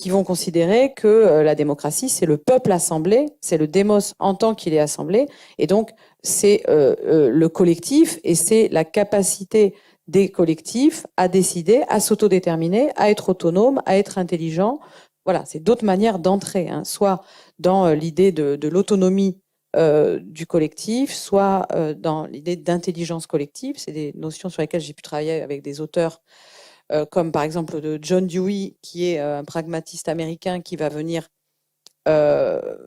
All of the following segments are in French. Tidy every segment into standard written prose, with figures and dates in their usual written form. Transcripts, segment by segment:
qui vont considérer que la démocratie, c'est le peuple assemblé, c'est le démos en tant qu'il est assemblé, et donc c'est le collectif, et c'est la capacité des collectifs à décider, à s'autodéterminer, à être autonome, à être intelligent. Voilà, c'est d'autres manières d'entrer, hein, soit dans l'idée de l'autonomie du collectif, soit dans l'idée d'intelligence collective. C'est des notions sur lesquelles j'ai pu travailler avec des auteurs comme par exemple de John Dewey, qui est un pragmatiste américain qui va venir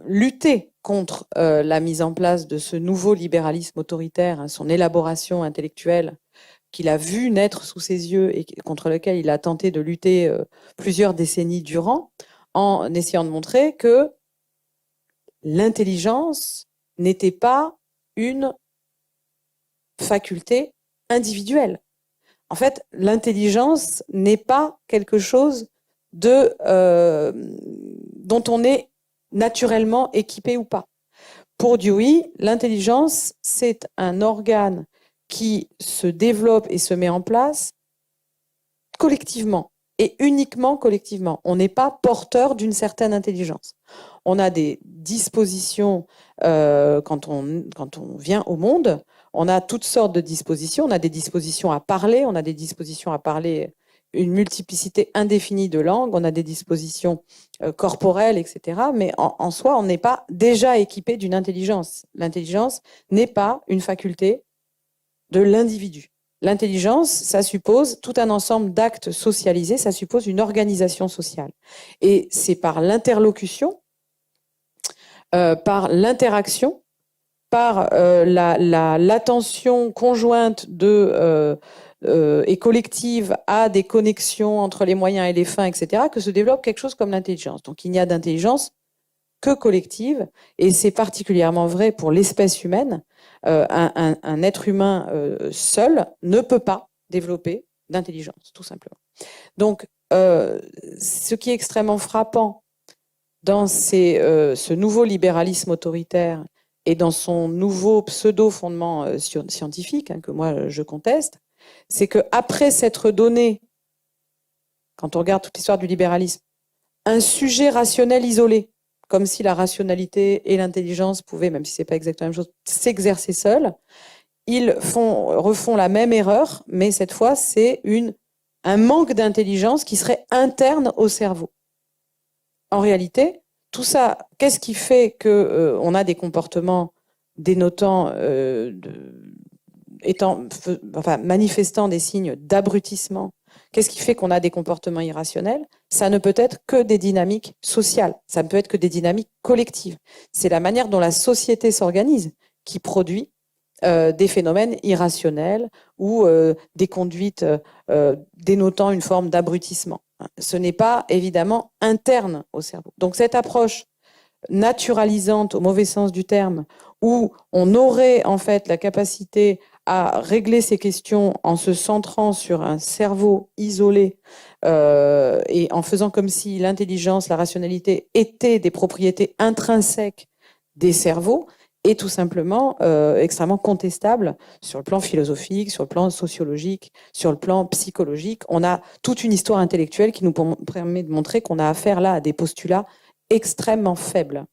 lutter contre la mise en place de ce nouveau libéralisme autoritaire, hein, son élaboration intellectuelle qu'il a vu naître sous ses yeux et contre lequel il a tenté de lutter plusieurs décennies durant, en essayant de montrer que l'intelligence n'était pas une faculté individuelle. En fait, l'intelligence n'est pas quelque chose dont on est naturellement équipé ou pas. Pour Dewey, l'intelligence, c'est un organe qui se développe et se met en place collectivement et uniquement collectivement. On n'est pas porteur d'une certaine intelligence. On a des dispositions quand on vient au monde. On a toutes sortes de dispositions. On a des dispositions à parler. On a des dispositions à parler une multiplicité indéfinie de langues. On a des dispositions corporelles, etc. Mais en soi, on n'est pas déjà équipé d'une intelligence. L'intelligence n'est pas une faculté de l'individu. L'intelligence, ça suppose tout un ensemble d'actes socialisés, ça suppose une organisation sociale. Et c'est par l'interlocution, par l'interaction, par l'attention conjointe et collective à des connexions entre les moyens et les fins, etc., que se développe quelque chose comme l'intelligence. Donc il n'y a d'intelligence que collective, et c'est particulièrement vrai pour l'espèce humaine. Un être humain seul ne peut pas développer d'intelligence, tout simplement. Donc, ce qui est extrêmement frappant dans ce nouveau libéralisme autoritaire et dans son nouveau pseudo-fondement scientifique, hein, que moi je conteste, c'est qu'après s'être donné, quand on regarde toute l'histoire du libéralisme, un sujet rationnel isolé, comme si la rationalité et l'intelligence pouvaient, même si ce n'est pas exactement la même chose, s'exercer seuls, ils refont la même erreur, mais cette fois, c'est un manque d'intelligence qui serait interne au cerveau. En réalité, tout ça, qu'est-ce qui fait qu'on a des comportements dénotant, manifestant des signes d'abrutissement? Qu'est-ce qui fait qu'on a des comportements irrationnels? Ça ne peut être que des dynamiques sociales, ça ne peut être que des dynamiques collectives. C'est la manière dont la société s'organise qui produit des phénomènes irrationnels ou des conduites dénotant une forme d'abrutissement. Ce n'est pas évidemment interne au cerveau. Donc cette approche naturalisante au mauvais sens du terme, où on aurait en fait la capacité à régler ces questions en se centrant sur un cerveau isolé et en faisant comme si l'intelligence, la rationalité étaient des propriétés intrinsèques des cerveaux, est tout simplement extrêmement contestable sur le plan philosophique, sur le plan sociologique, sur le plan psychologique. On a toute une histoire intellectuelle qui nous permet de montrer qu'on a affaire là à des postulats extrêmement faibles.